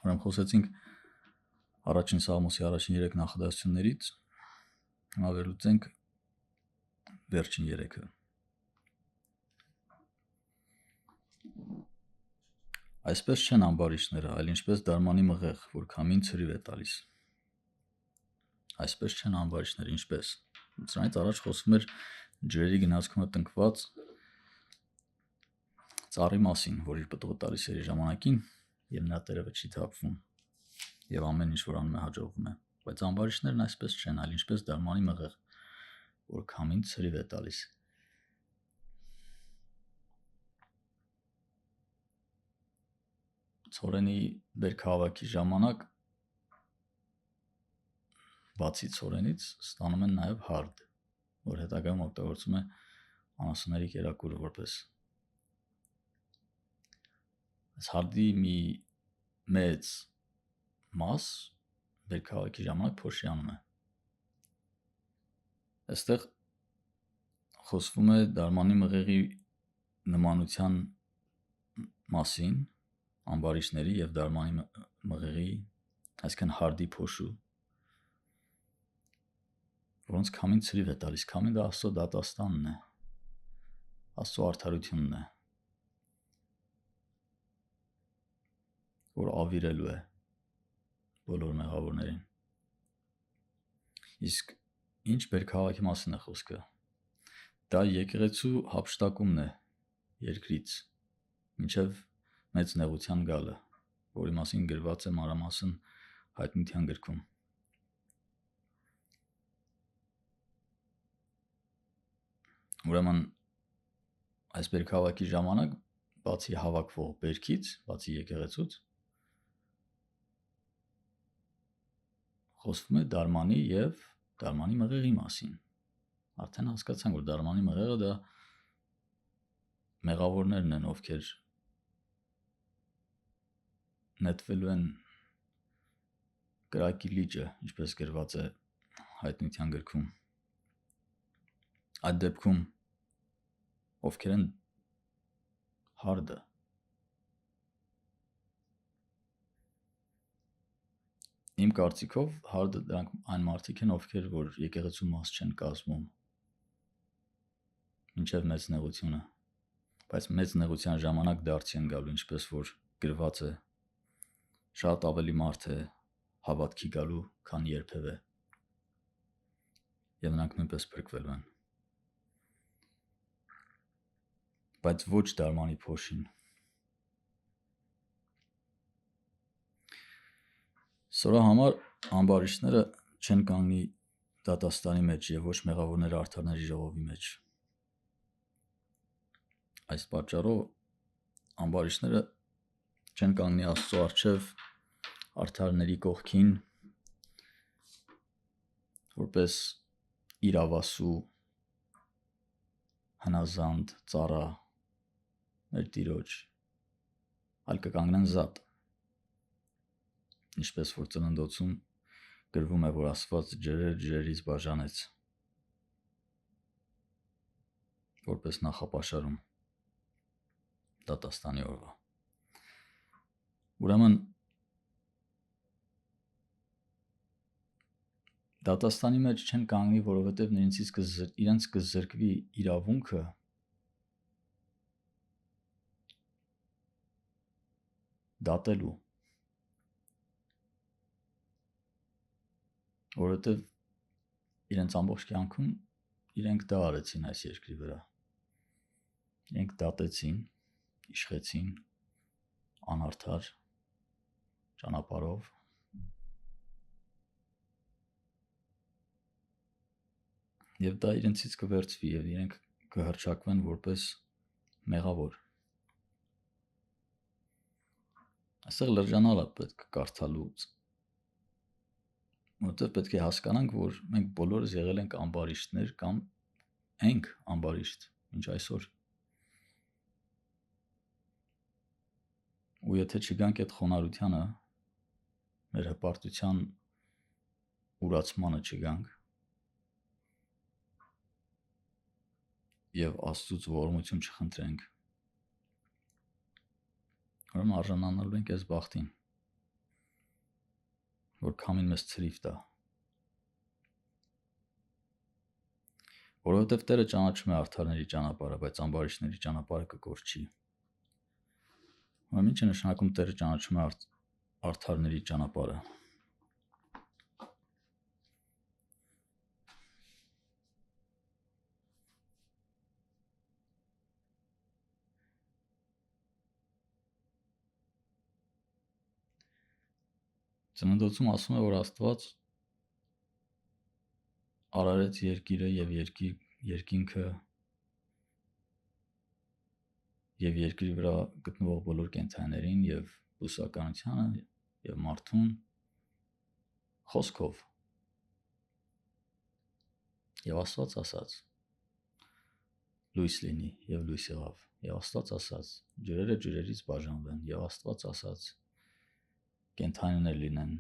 Ուրեմն խոսեցինք առաջին Սաղմոսի առաջին 3 նախադասություններից, հիմա վերլուծենք վերջին 3-ը։ Այսպես չեն ամբարիշները, այլ ինչպես դարմանի մղեղ, որ քամին ցրիվ է տալիս։ Այսպես չեն ամբարիշները, ինչպես։ Սրանից առաջ խոսվում էր ջրերի գնացքումը տնկված ծառի մասին, որ իր պտուղը տալիս է իր ժամանակին, եւ նրա տերևը չի թափվում, եւ ամեն ինչ որ անում է հաջողվում է։ Բայց ամբարիշներն այսպես չեն, այլ ինչպես դարմանի մղեղ, որ քամին ցրիվ է տալիս։ Ցորենի բերքահավաքի ժամանակ բացի ցորենից ստանում են նաև հարդ, որ հետագայում օգտագործում է անասունների կերակուրը որպես։ Այս հարդի մի մեծ մաս բերքահավաքի ժամանակ փոշի անում է։ Այստեղ խոսվում է դարմանի մղեղի նմանության մասին, ամբարիշների եւ դարմանի մղեղի, այսինքն հարդի փոշու, որոնց քամին ցրիվ է տալիս։ Քամին դա Աստծո դատաստանն է, Աստծո արդարությունն է, որ ավիրելու է բոլոր մեղավորներին։ Իսկ ինչ բերքահավաքի մասին է խոսքը։ Դա եկեղեցու հափշտակումն է երկրից մինչև մեծ նեղության գալը, որի մասին գրված է մանրամասն Հայտնության գրքում։ Ուրեմն այս բերքահավաքի ժամանակ բացի հավաքվող բերքից, բացի եկեղեցուց, խոսվում է դարմանի եւ դարմանի մղեղի մասին։ Արդեն հասկացանք, որ դարմանի մղեղը դա մեղավորներն են, ովքեր նետվելու են կրակի լիճը, ինչպես գրված է Հայտնության գրքում։ Այդ դեպքում ովքեր են հարդը։ Իմ կարծիքով հարդը դրանք այն մարդիկ են, ովքեր որ եկեղեցու մաս չեն կազմում մինչև մեծ նեղությունը, բայց մեծ նեղության ժամանակ դարձի են գալու, ինչպես որ գրված է, շատ ավելի մարդ է հավատքի գալու, քան երբևէ, եւ նրանք նույնպես փրկվելու են, բայց ոչ դարմանի փոշին։ Սրա համար ամբարիշները չեն կանգնի դատաստանի մեջ եւ ոչ մեղավորները արդարների ժողովի մեջ։ Այս պատճառով ամբարիշները չեն կանգնի Աստծո առջև արդարների կողքին, որպես իրավասու հնազանդ ծառա մեր Տիրոջ, այլ կկանգնեն զատ, ինչպես որ Ծննդոցում գրվում է, որ Աստված ջրեր ջրերից բաժանեց, որպես նախապաշարում դատաստանի օրվա։ Ուրեմն դատաստանի մեջ չեն կանգնի, որովհետև իրենց կզրկվի իրավունքը դատելու, որովհետև իրենց ամբողջ կյանքում իրենք դա արեցին այս երկրի վրա։ Իրենք դատեցին, իշխեցին անարդար ճանապարհով, եւ դա իրենցից կվերցվի եւ իրենք կհռչակվեն որպես մեղավոր։ Այստեղ լրջանալ է պետք կարդալուց, որովհետև պետք է հասկանանք, որ մենք բոլորս եղել ենք ամբարիշտներ կամ ենք ամբարիշտ մինչ այսօր։ Ու եթե չգանք այդ խոնարհությանը, մեր հպարտության ուրացմանը չգանք եւ Աստծուց ողորմություն չխնդրենք, ուրեմն արժանանալու ենք այս բախտին, որ քամին մեզ ցրիվ տա։ Որովհետև Տերը ճանաչում է արդարների ճանապարհը, բայց ամբարիշտների ճանապարհը կկորչի։ Ինչ է նշանակում Տերը ճանաչում է արդարների ճանապարհը։ Ծննդոցում ասում է, որ Աստված արարեց երկիրը եւ երկինքը եւ երկրի վրա գտնվող բոլոր կենդանիներին եւ բուսականությանը եւ մարդուն խոսքով։ Եվ Աստված ասաց. լույս լինի եւ լույս եղավ։ Եվ Աստված ասաց. ջրերը ջրերից բաժանվեն։ Եվ Աստված ասաց. կենդանիներ լինեն,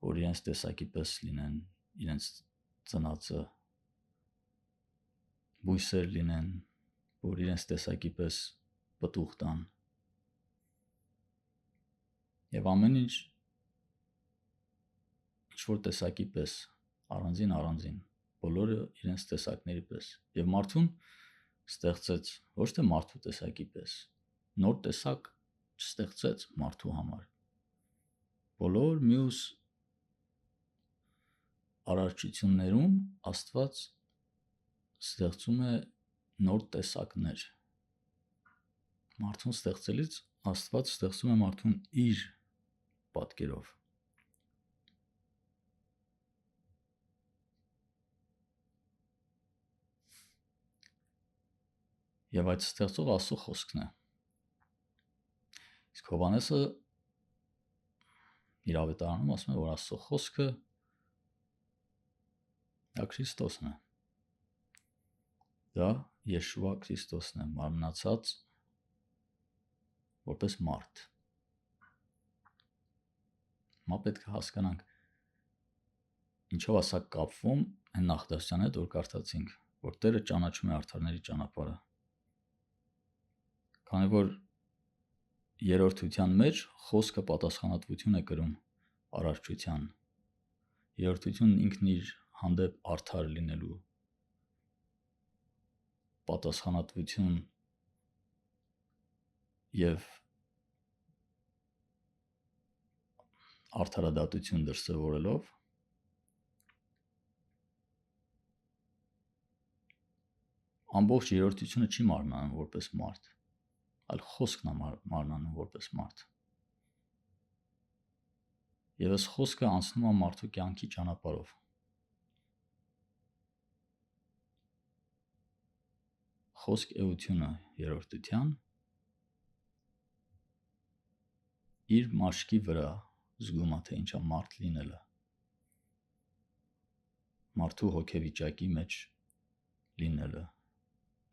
որ իրենց տեսակի պես լինեն, իրենց ծնածը, բույսեր լինեն, որ իրենց տեսակի պես պտուղ տան։ Եվ ամեն ինչ որ տեսակի պես, առանձին, բոլորը իրենց տեսակների պես։ Եվ մարդուն ստեղծեց ոչ թե մարդու տեսակի պես, նոր տեսակ չստեղծեց մարդու համար։ Բոլոր մյուս արարչություններում Աստված ստեղծում է նոր տեսակներ։ Մարդուն ստեղծելիս Աստված ստեղծում է մարդուն իր պատկերով։ Եվ այդ ստեղծող Աստծո խոսքն է։ Իսկ Հովհաննեսը իր ավետարանում ասում է, որ Աստծո խոսքը դա Քրիստոսն է։ Դա Եշուա Քրիստոսն է, մարմնացած որպես մարդ։ Հիմա պետք է հասկանանք ինչով է սա կապվում այն նախդասության հետ, որ կարդացինք, որ Տերը ճանաչում է արդարների ճանապարհը։ Քանի որ երրորդության մեջ խոսքը պատասխանատվություն է կրում արարչության։ Երրորդությունն ինքն իր հանդեպ արդար լինելու պատասխանատվություն եւ արդարադատություն դրսևորելով ամբողջ երրորդությունը չի մարմնանում որպես մարդ, այլ խոսքն է մարմնանում որպես մարդ։ Եվ այս խոսքը անցնում է մարդու կյանքի ճանապարհով։ Խոսք էությունը երրորդության իր մաշկի վրա զգում է, թե ինչա մարդ լինելը։ Մարդու հոգեվիճակի մեջ լինելը,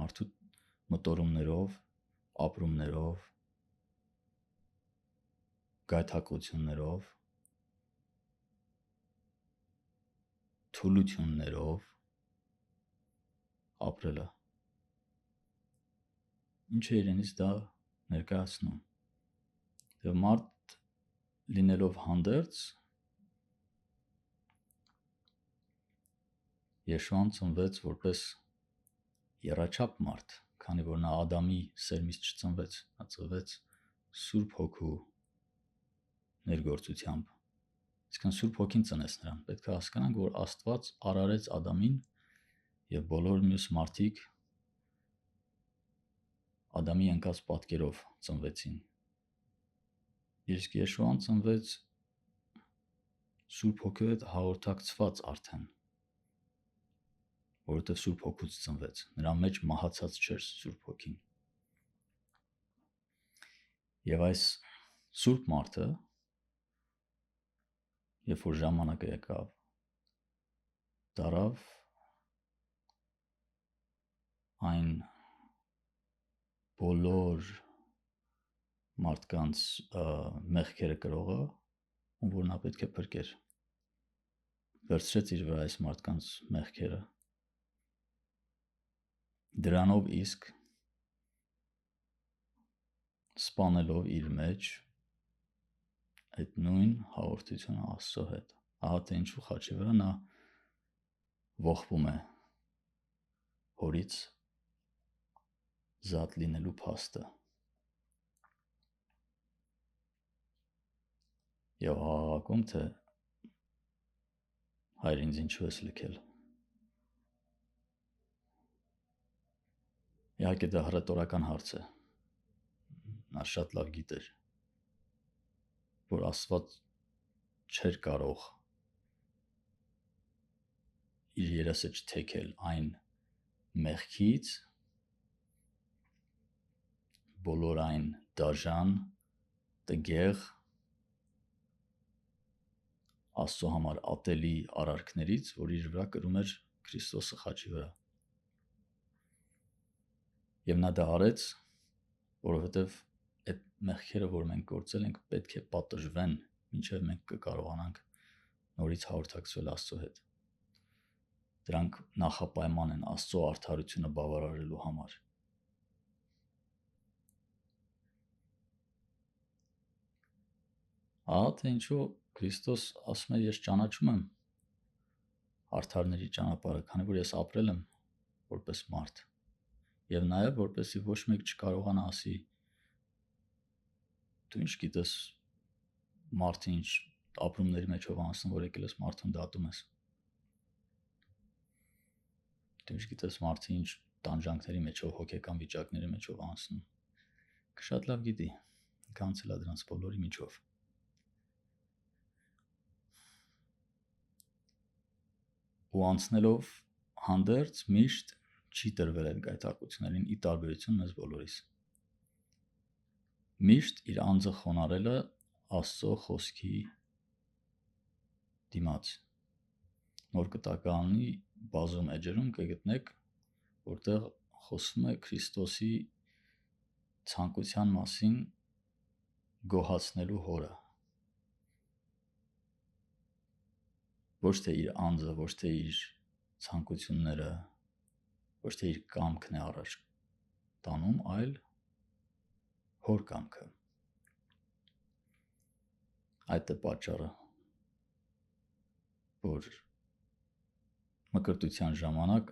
մարդու մտորումներով, ապրումներով, գայթակղություններով, թուլություններով ապրելը։ Ինչ է իրենից դա ներկայացնում։ Եվ մարդ լինելով հանդերձ Եշուան ծնվեց որպես եռաչափ մարդ, քանի որ նա Ադամի սերմից չծնվեց, նա ծնվեց Սուրբ Հոգու ներգործությամբ։ Իսկն Սուրբ Հոգին ծնեց նրան։ Պետք է հասկանանք, որ Աստված արարեց Ադամին եւ բոլոր մյուս մարդիկ Ադամի ընկած պատկերով ծնվեցին։ Իսկ Եշուան ծնվեց Սուրբ Հոգու հետ հաղորդակցված արդեն, որովհետև Սուրբ Հոգուց ծնվեց։ Նրա մեջ մահացած չէր Սուրբ Հոգին։ Եվ այս Սուրբ մարդը, երբ որ ժամանակը եկավ, դարավ այն բոլոր մարդկանց մեղքերը կրողը, ում որ նա պետք է փրկեր։ Վերցրեց իր վրա այս մարդկանց մեղքերը։ Դրանով իսկ սպանելով իր մեջ այդ նույն հաղորդությունը Աստծո հետ։ Ահա թե ինչու խաչի վրա նա ողբում է հորից զատ լինելու փաստը։ Եվ հաղակում թե հայր ինձ ինչու ես լքել։ Իհարկե դա հռետորական հարց է։ Նա շատ լավ գիտեր, որ Աստված չէր կարող իր երեսը չթեքել այն մեղքից, բոլոր այն դաժան, տգեղ, Աստծո համար ատելի արարքներից, որ իր վրա կրում էր Քրիստոսը խաչի վրա։ Եվ նա դա արեց, որովհետև այդ մեղքերը, որ մենք գործել ենք, պետք է պատժվեն, մինչև մենք կկարողանանք նորից հաղորդակցվել Աստծո հետ։ Դրանք նախապայման են Աստծո արդարությունը բավարարելու համար։ Ահա թե ինչու Քրիստոս ասում է, ես ճանաչում եմ արդարների ճանապարհը, քանի որ ես ապրել եմ որպես մարդ։ Եվ նաև որպեսզի ոչ մեկ չկարողանա ասի դու ինչ գիտես մարդը ինչ ապրումների մեջով անցնում, որ եկել ես մարդուն դատում ես։ Դու ինչ գիտես մարդը ինչ տանջանքների մեջով, հոգեկան վիճակների մեջով անցնում։ Շատ լավ գիտի, կանցել է դրանց բոլորի միջով։ Ու անցնելով հանդերձ միշտ չի տրվել այդ գայթակղություններին ի տարբերություն մեզ բոլորիս։ Միշտ իր անձը խոնարհել է Աստծո խոսքի դիմաց։ Նոր Կտակարանի բազում էջերում կգտնեք, որտեղ խոսվում է Քրիստոսի ցանկության մասին գոհացնելու հորը։ Ոչ թե իր անձը, ոչ թե իր ցանկությունները, ոչ թե իր կամքն է առաջ տանում, այլ հոր կամքը։ Այդ է պատճառը, որ մկրտության ժամանակ,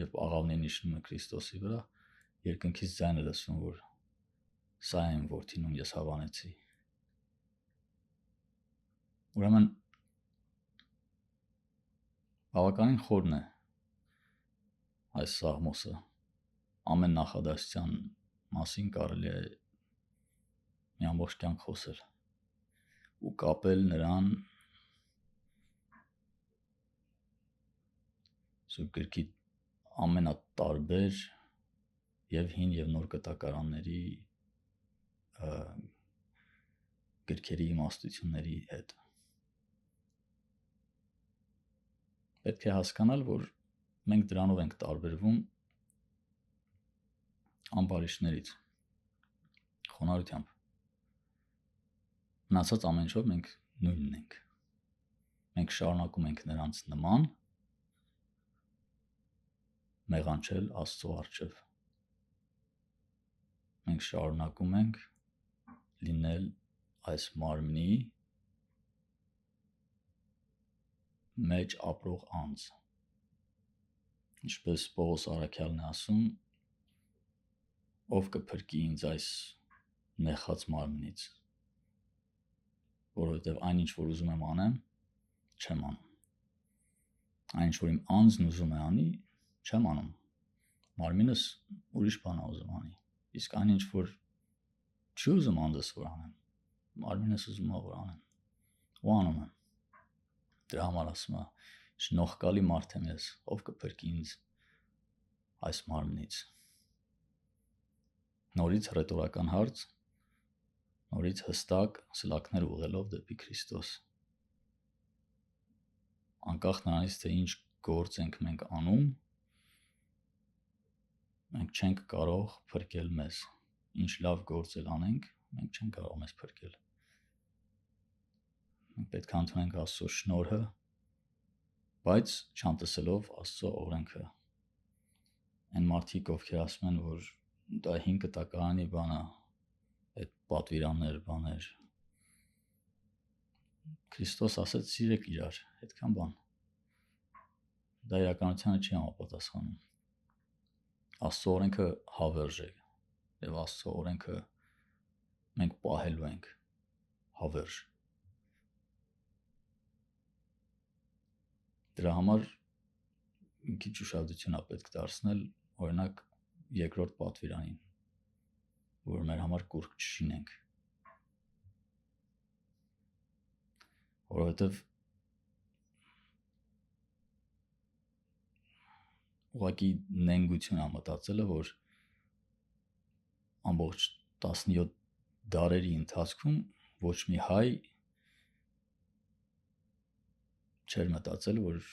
երբ աղավնին իջնում է Քրիստոսի վրա, երկնքից ձայն է լսվում, որ սա է իմ որդին, ում ես հավանեցի։ Ուրեմն բավականին խորն է այս Սաղմոսը։ Ամեն նախադասության մասին կարելի է մի ամբողջ կյանք խոսել ու կապել նրան Սուրբ Գրքի ամենատարբեր եւ հին եւ նոր կտակարանների գրքերի իմաստությունների հետ։ Պետք է հասկանալ, որ մենք դրանով ենք տարբերվում ամբարիշներից, խոնարհությամբ։ Մնացած ամեն ինչով մենք նույնն ենք։ Մենք շարունակում ենք նրանց նման մեղանչել Աստծո առջև։ Մենք շարունակում ենք լինել այս մարմնի մեջ ապրող անձ։ Ինչպես Պողոս Առաքյալն է ասում, ով կփրկի ինձ այս նեխած մարմնից, որովհետև այնինչ որ ուզում եմ անեմ, չեմ անում։ Այնինչ որ իմ անձն ուզում է անի, չեմ անում։ Մարմինս ուրիշ բան է ուզում անի։ Իսկ այնինչ որ չի ուզում անձս որ անեմ, մարմինս ուզում է որ անեմ։ Ու անում եմ։ Դրա համար ասում է, շնորհակալի մարդ եմ ես, ով կփրկի ինձ այս մարմնից։ Նորից հռետորական հարց, նորից հստակ սլաքներ ուղղելով դեպի Քրիստոս։ Անկախ նրանից, թե ինչ գործ ենք մենք անում, մենք չենք կարող փրկել մեզ։ Ինչ լավ գործ էլ անենք, մենք չենք կարող մեզ փրկել։ Մենք պետք է ընդունենք Աստծո շնորհը, բայց չանտեսելով Աստծո օրենքը։ Այն մարդիկ, ովքեր ասում են, որ դա 5 կտակարանի բան է, այդ պատվիրաններ, բաներ, Քրիստոս ասեց սիրեք իրար, այդքան բան։ Դա իրականությանը չի համապատասխանում։ Աստծո օրենքը հավերժ է, եւ Աստծո օրենքը մենք պահելու ենք հավերժ։ Դրա համար մի քիչ ուշադրություն է պետք դարձնել, օրինակ, երկրորդ պատվիրանին, որ մեր համար կուրք չշինենք։ Որովհետև ուղղակի նենգություն է մտածելը, որ ամբողջ 17 դարերի ընթացքում ոչ մի հայ չէր մտածել, որ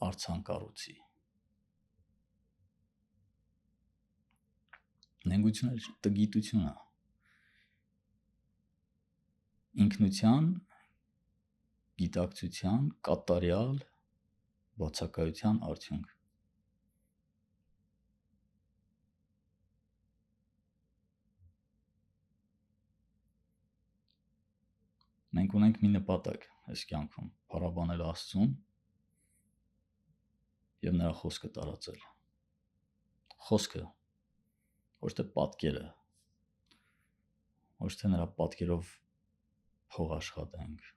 արձան կառուցի։ Նենգությունը տգիտություն է։ Ինքնության, գիտակցության, կատարյալ բացակայության արդյունք։ Մենք ունենք մի նպատակ այս կյանքում՝ փառաբանել Աստծուն եւ նրա խոսքը տարածել։ Խոսքը, ոչ թե պատկերը, ոչ թե նրա պատկերով փող աշխատենք։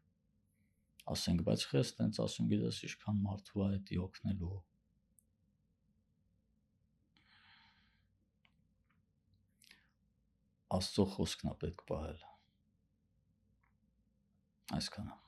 Ասենք, բայց խես տենց ասում, գիտես, ինչքան մարդու է դա օգնելու։ Աստծո խոսքն է պետք պահել։ Այսքանը։